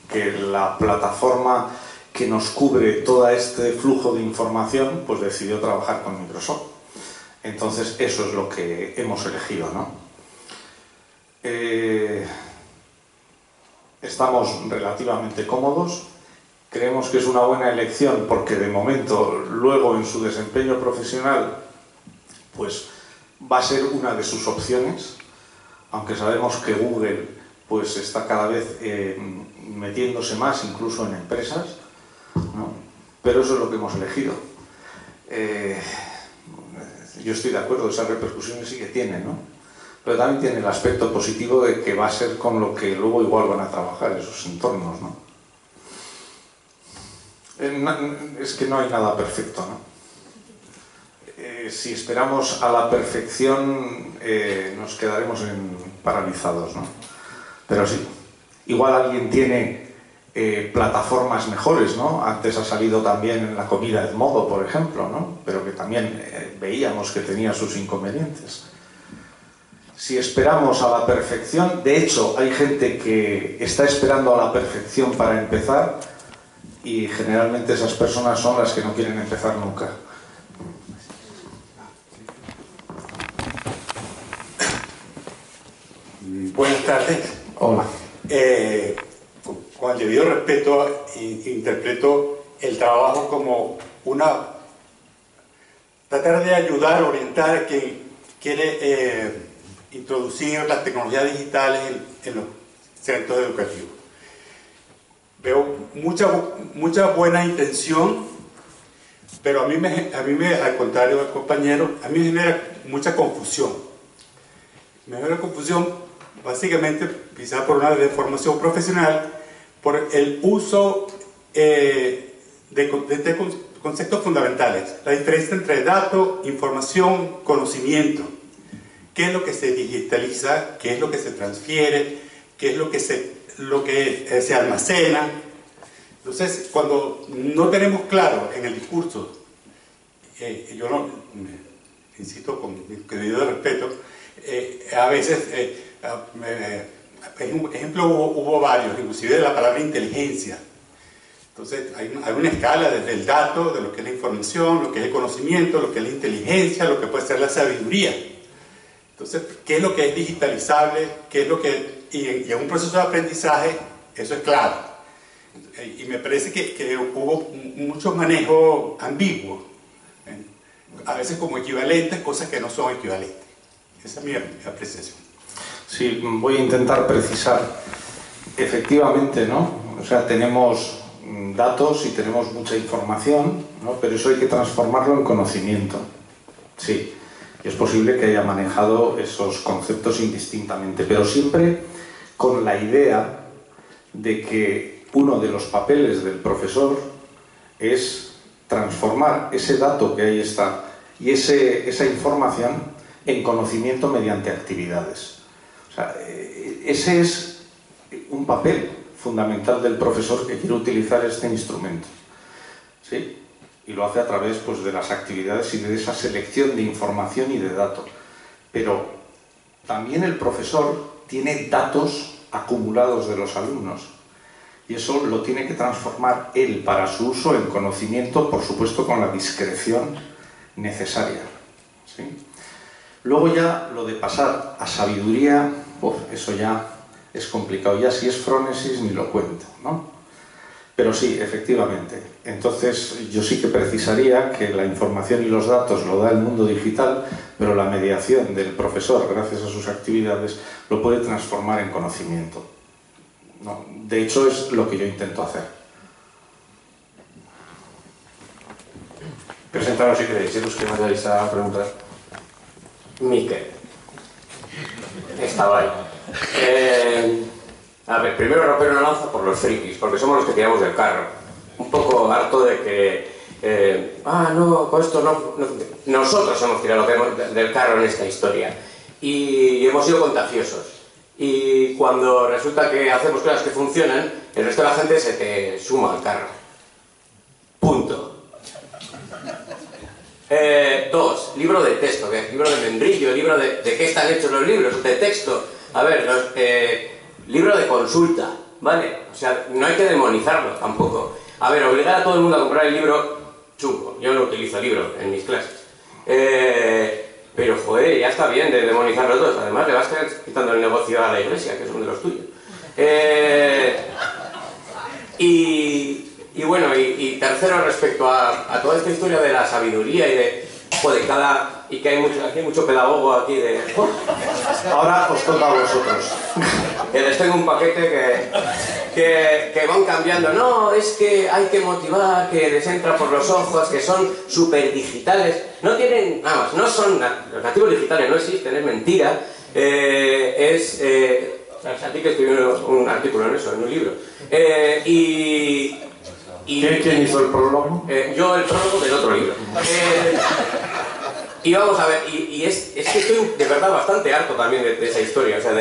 que la plataforma que nos cubre todo este flujo de información pues decidió trabajar con Microsoft. Entonces eso es lo que hemos elegido, ¿no? Estamos relativamente cómodos, creemos que es una buena elección porque de momento luego en su desempeño profesional pues va a ser una de sus opciones, aunque sabemos que Google pues está cada vez metiéndose más incluso en empresas, ¿no? Pero eso es lo que hemos elegido. Yo estoy de acuerdo, esas repercusiones sí que tiene, ¿no? Pero también tiene el aspecto positivo de que va a ser con lo que luego igual van a trabajar esos entornos, ¿no? Es que no hay nada perfecto, ¿no? Si esperamos a la perfección nos quedaremos paralizados, ¿no? Pero sí, igual alguien tiene plataformas mejores, ¿no? Antes ha salido también en la comida Edmodo, por ejemplo, ¿no? Pero que también veíamos que tenía sus inconvenientes. Si esperamos a la perfección, de hecho hay gente que está esperando a la perfección para empezar y generalmente esas personas son las que no quieren empezar nunca. Buenas tardes. Hola. Con el debido respeto, interpreto el trabajo como una tratar de ayudar, orientar a quien quiere introducir las tecnologías digitales en los centros educativos. Veo mucha buena intención, pero al contrario del compañero, a mí me genera mucha confusión. Me genera confusión básicamente, quizás por una deformación profesional, por el uso de conceptos fundamentales. La diferencia entre dato, información, conocimiento. ¿Qué es lo que se digitaliza? ¿Qué es lo que se transfiere? ¿Qué es lo que se almacena? Entonces, cuando no tenemos claro en el discurso, yo no, insisto con mi debido respeto, a veces, ejemplo, hubo varios, inclusive de la palabra inteligencia. Entonces, hay una escala desde el dato, de lo que es la información, lo que es el conocimiento, lo que es la inteligencia, lo que puede ser la sabiduría. Entonces, ¿qué es lo que es digitalizable? ¿Qué es lo que, y en un proceso de aprendizaje, eso es clave. Y me parece que hubo mucho manejo ambiguo, a veces como equivalentes, cosas que no son equivalentes. Esa es mi apreciación. Sí, voy a intentar precisar. Efectivamente, ¿no? O sea, tenemos datos y tenemos mucha información, ¿no? Pero eso hay que transformarlo en conocimiento. Sí, y es posible que haya manejado esos conceptos indistintamente, pero siempre con la idea de que uno de los papeles del profesor es transformar ese dato que ahí está y esa información en conocimiento mediante actividades. O sea, ese es un papel fundamental del profesor que quiere utilizar este instrumento, ¿sí? Y lo hace a través, pues, de las actividades y de esa selección de información y de datos. Pero también el profesor tiene datos acumulados de los alumnos y eso lo tiene que transformar él para su uso en conocimiento, por supuesto con la discreción necesaria, ¿sí? Luego ya lo de pasar a sabiduría, eso ya es complicado, ya si es frónesis ni lo cuento, ¿no? Pero sí, efectivamente. Entonces yo sí que precisaría que la información y los datos lo da el mundo digital, pero la mediación del profesor, gracias a sus actividades, lo puede transformar en conocimiento. No, de hecho es lo que yo intento hacer. Presentaros si queréis, los que vayáis a preguntar. Miquel. Estaba ahí. A ver, primero romper una lanza por los frikis, porque somos los que tiramos del carro. Un poco harto de que... no, con esto no... Nosotros hemos tirado del carro en esta historia. Y hemos sido contagiosos. Y cuando resulta que hacemos cosas que funcionan, el resto de la gente se te suma al carro. Punto. 2. Libro de texto, libro de membrillo, libro de qué están hechos los libros, de texto. A ver, libro de consulta, ¿vale? O sea, no hay que demonizarlo tampoco. A ver, obligar a todo el mundo a comprar el libro, chungo. Yo no utilizo libro en mis clases. Pero, joder, ya está bien de demonizarlo todos. Además, le vas quitando el negocio a la iglesia, que son de los tuyos. Y bueno, y tercero, respecto a toda esta historia de la sabiduría y de... Joder, y que hay mucho pedagogo aquí de... Ahora os toca a vosotros. Que les tengo un paquete que van cambiando. No, es que hay que motivar, que les entra por los ojos, que son súper digitales. No tienen... Nada más, no son... Los nativos digitales no existen, es mentira. A ti que escribí un artículo en eso, en un libro. ¿Quién hizo el prólogo? Yo el prólogo del otro libro. Y vamos a ver, es que estoy de verdad bastante harto también de esa historia, o sea,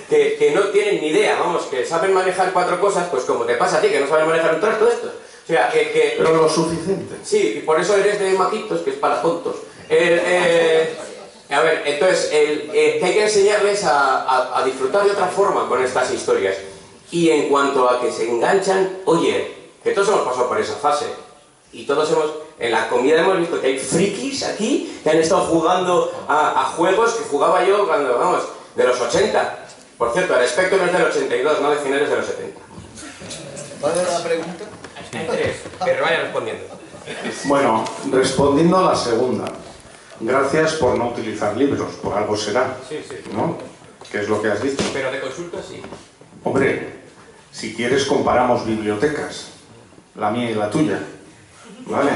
que no tienen ni idea, vamos, que saben manejar 4 cosas, pues como te pasa a ti, que no saben manejar un trasto de estos. O sea, Pero lo suficiente. Sí, y por eso eres de maquitos, que es para tontos. A ver, entonces, que hay que enseñarles a disfrutar de otra forma con estas historias. Y en cuanto a que se enganchan, oye, que todos hemos pasado por esa fase. Y todos en la comida hemos visto que hay frikis aquí que han estado jugando a juegos que jugaba yo cuando, vamos, de los 80. Por cierto, el Spectrum es del 82, no de finales de los 70. ¿Cuál era la pregunta? Pero vaya respondiendo. Bueno, respondiendo a la segunda. gracias por no utilizar libros, por algo será, ¿no? ¿Qué es lo que has dicho? Pero de consulta sí. Hombre, si quieres comparamos bibliotecas, la mía y la tuya, ¿vale?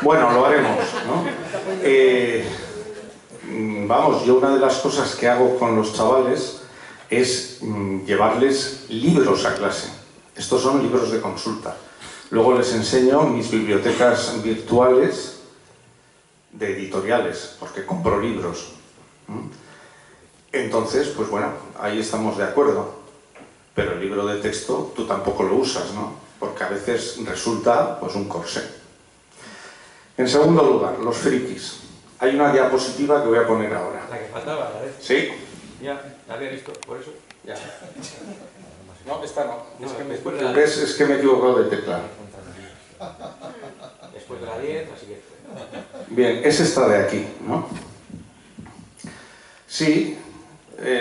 Bueno, lo haremos, ¿no? Vamos, yo una de las cosas que hago con los chavales es llevarles libros a clase. Estos son libros de consulta. Luego les enseño mis bibliotecas virtuales de editoriales, porque compro libros. Entonces, pues bueno, ahí estamos de acuerdo. Pero el libro de texto tú tampoco lo usas, ¿no? Porque a veces resulta, pues, un corsé. En segundo lugar, los frikis. Hay una diapositiva que voy a poner ahora. La que faltaba, la vez. ¿Sí? Ya, la había visto, por eso. Ya. No, esta no. Es que después de la ¿Ves? Es que me he equivocado de tecla. Después de la 10, así que... Bien, es esta de aquí, ¿no? Sí,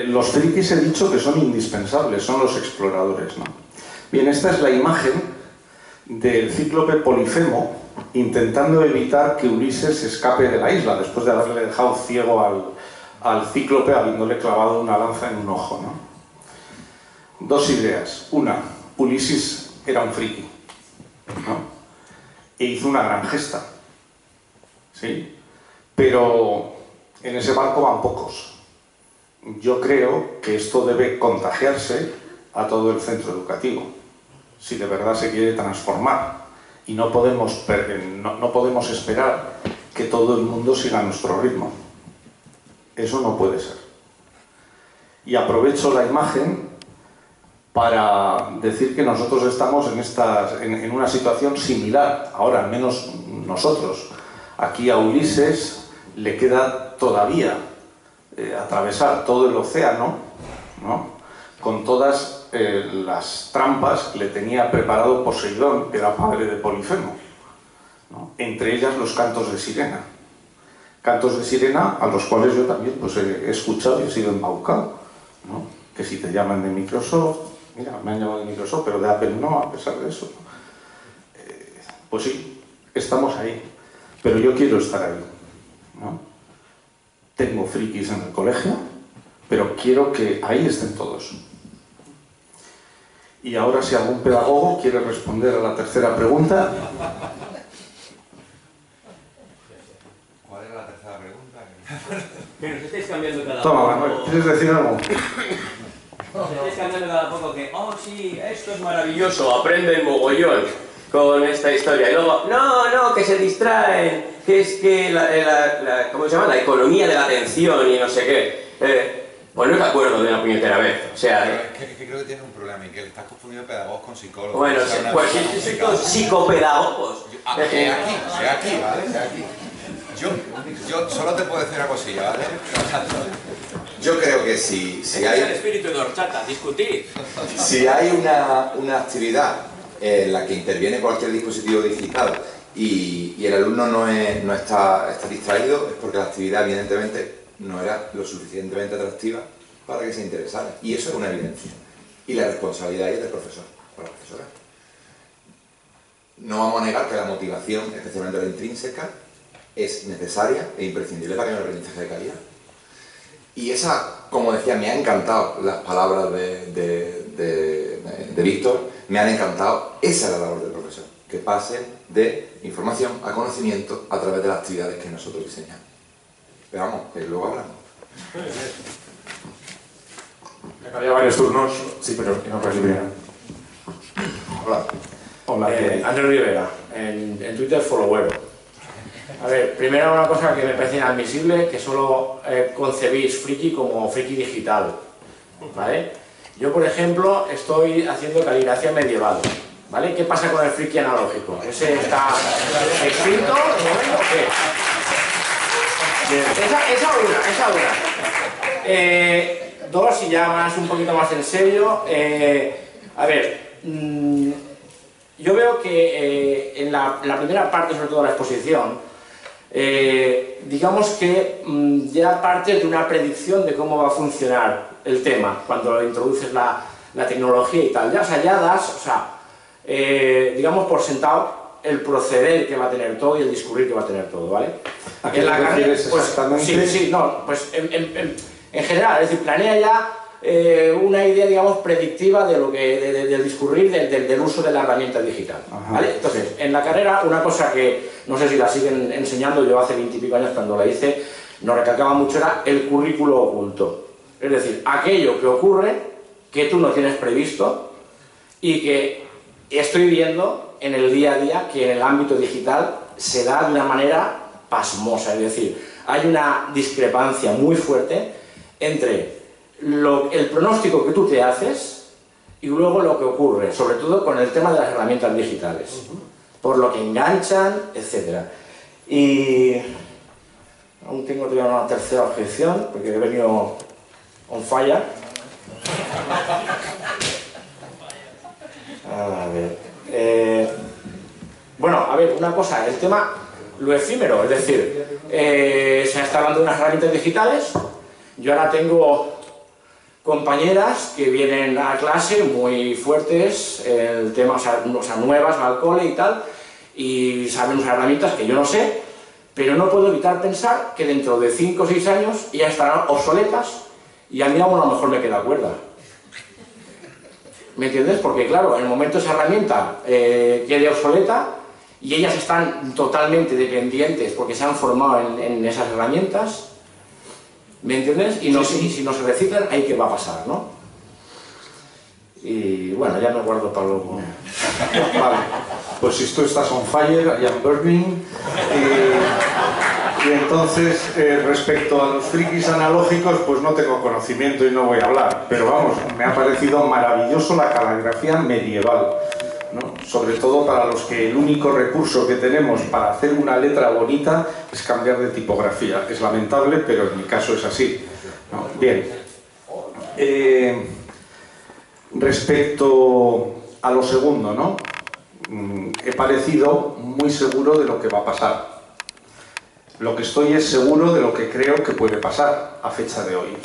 los frikis he dicho que son indispensables, son los exploradores, ¿no? Bien, esta es la imagen del cíclope Polifemo intentando evitar que Ulises escape de la isla después de haberle dejado ciego al cíclope habiéndole clavado una lanza en un ojo, ¿no? Dos ideas. Una, Ulises era un friki, ¿no? E hizo una gran gesta, ¿sí? Pero en ese barco van pocos. Yo creo que esto debe contagiarse a todo el centro educativo, si de verdad se quiere transformar. Y no podemos esperar que todo el mundo siga nuestro ritmo. Eso no puede ser. Y aprovecho la imagen para decir que nosotros estamos en una situación similar. Ahora, al menos nosotros. Aquí a Ulises le queda todavía atravesar todo el océano, ¿no? Con todas las trampas que le tenía preparado Poseidón, que era padre de Polifemo, ¿no? Entre ellas los cantos de sirena. Cantos de sirena a los cuales yo también pues, he escuchado y he sido embaucado, ¿no? Que si te llaman de Microsoft, mira, me han llamado de Microsoft, pero de Apple no, a pesar de eso. Pues sí, estamos ahí, pero yo quiero estar ahí, ¿no? Tengo frikis en el colegio, pero quiero que ahí estén todos. Y ahora, si algún pedagogo quiere responder a la tercera pregunta. ¿Cuál era la tercera pregunta? Que nos estáis cambiando cada Toma, poco. Manuel, ¿quieres decir algo? Nos estáis cambiando cada poco que, oh sí, esto es maravilloso, aprenden mogollón con esta historia. Y luego, no, que se distraen, que es que ¿cómo se llama? La economía de la atención y no sé qué. Pues no es de acuerdo de una puñetera vez. O sea, Es que creo que tiene un problema y que le estás confundiendo pedagogos con psicólogos. bueno, O sea, una pues cosa sí, soy complicada. todos psicopedagogos. Es aquí, ¿vale? Es aquí. Yo solo te puedo decir una cosilla, ¿vale? Yo creo que si Es el hay... espíritu de horchata, discutir. Si hay una actividad en la que interviene cualquier dispositivo digital y el alumno no está distraído, es porque la actividad evidentemente no era lo suficientemente atractiva para que se interesara. Y eso es una evidencia. Y la responsabilidad es del profesor, o la profesora. No vamos a negar que la motivación, especialmente la intrínseca, es necesaria e imprescindible para que haya un aprendizaje de calidad. Y esa, como decía, me han encantado las palabras de Víctor, me han encantado. Esa es la labor del profesor, que pase de información a conocimiento a través de las actividades que nosotros diseñamos. Pero vamos, que luego hablamos. Había varios turnos, sí, pero no casi primero. Hola. Hola. Andrés Rivera, en Twitter followero. A ver, primero una cosa que me parece inadmisible, que solo concebís friki como friki digital, ¿vale? Yo, por ejemplo, estoy haciendo caligrafía medieval, ¿vale? ¿Qué pasa con el friki analógico? ¿Ese está extinto de momento o qué? Bien, esa una. Dos, y ya más, un poquito más en serio. A ver, yo veo que en la primera parte, sobre todo de la exposición, digamos que ya parte de una predicción de cómo va a funcionar el tema cuando introduces la tecnología y tal. Ya, o sea, ya das, digamos por sentado el proceder que va a tener todo y el discurrir que va a tener todo, ¿vale? ¿A qué te refieres exactamente? Sí, no, pues en general, es decir, planea ya una idea, digamos, predictiva de lo que, del discurrir del uso de la herramienta digital, ¿vale? Entonces, en la carrera, una cosa que no sé si la siguen enseñando, yo hace 20 y pico años cuando la hice, nos recalcaba mucho, era el currículo oculto. Es decir, aquello que ocurre, que tú no tienes previsto y que estoy viendo en el día a día que en el ámbito digital se da de una manera pasmosa. Es decir, hay una discrepancia muy fuerte entre el pronóstico que tú te haces y luego lo que ocurre, sobre todo con el tema de las herramientas digitales, por lo que enganchan, etc. Y aún tengo todavía una tercera objeción, porque he venido on fire. A ver, bueno, a ver, una cosa, el tema, lo efímero, es decir, se está hablando de unas herramientas digitales. Yo ahora tengo compañeras que vienen a clase muy fuertes, el tema, o sea nuevas al cole y tal, y saben usar herramientas que yo no sé, pero no puedo evitar pensar que dentro de 5 o 6 años ya estarán obsoletas y a mí aún a lo mejor me queda cuerda. ¿Me entiendes? Porque claro, en el momento esa herramienta quede obsoleta y ellas están totalmente dependientes porque se han formado en esas herramientas, ¿me entiendes? Y no, si no se reciclan, ahí qué va a pasar, ¿no? Y bueno, ya me guardo para luego. Vale, pues si tú estás on fire, I am burning. Y entonces, respecto a los frikis analógicos, pues no tengo conocimiento y no voy a hablar. Pero vamos, me ha parecido maravilloso la caligrafía medieval, ¿no? Sobre todo para los que el único recurso que tenemos para hacer una letra bonita es cambiar de tipografía. Es lamentable, pero en mi caso es así, ¿no? Bien. Respecto a lo segundo, ¿no? He parecido muy seguro de lo que va a pasar. Lo que estoy es seguro de lo que creo que puede pasar a fecha de hoy.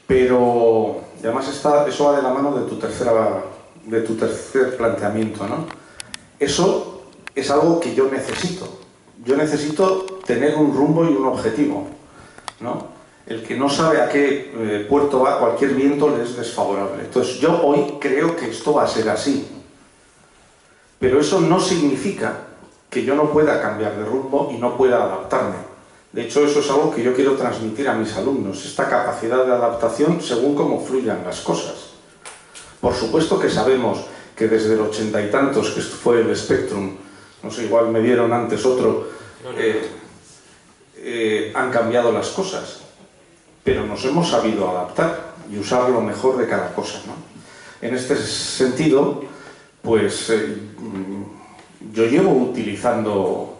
Pero, y además eso va de la mano de tu tercer planteamiento, ¿no? Eso es algo que yo necesito. Yo necesito tener un rumbo y un objetivo, ¿no? El que no sabe a qué puerto va, cualquier viento le es desfavorable. Entonces yo hoy creo que esto va a ser así. Pero eso no significa que yo no pueda cambiar de rumbo y no pueda adaptarme. De hecho, eso es algo que yo quiero transmitir a mis alumnos, esta capacidad de adaptación según cómo fluyan las cosas. Por supuesto que sabemos que desde el 80 y tantos, que fue el Spectrum, no sé, igual me dieron antes otro, han cambiado las cosas. Pero nos hemos sabido adaptar y usar lo mejor de cada cosa, ¿no? En este sentido, pues yo llevo utilizando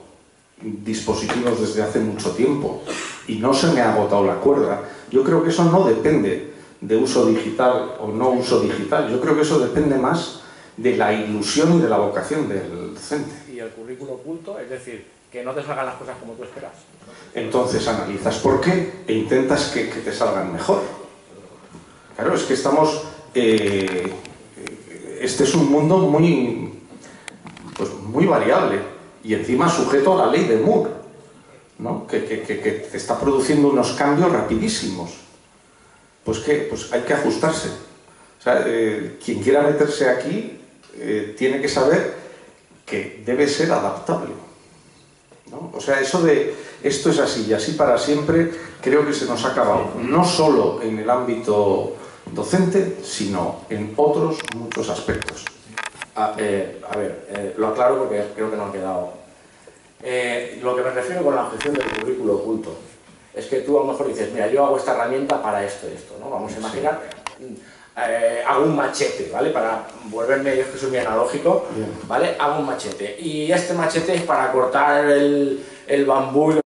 dispositivos desde hace mucho tiempo y no se me ha agotado la cuerda. Yo creo que eso no depende de uso digital o no uso digital. Yo creo que eso depende más de la ilusión y de la vocación del docente. Y el currículo oculto, es decir, que no te salgan las cosas como tú esperas. Entonces analizas por qué e intentas que te salgan mejor. Claro, es que estamos... este es un mundo muy variable y encima sujeto a la ley de Moore, ¿no? que te está produciendo unos cambios rapidísimos. Pues ¿qué? Pues hay que ajustarse. O sea, quien quiera meterse aquí tiene que saber que debe ser adaptable, ¿no? O sea, eso de esto es así y así para siempre, creo que se nos ha acabado, no solo en el ámbito docente, sino en otros muchos aspectos. Lo aclaro porque creo que no ha quedado. Lo que me refiero con la objeción del currículo oculto es que tú a lo mejor dices, mira, yo hago esta herramienta para esto y esto, ¿no? Vamos a imaginar, hago un machete, ¿vale? Para volverme, yo es que soy muy analógico, ¿vale? Hago un machete y este machete es para cortar el bambú.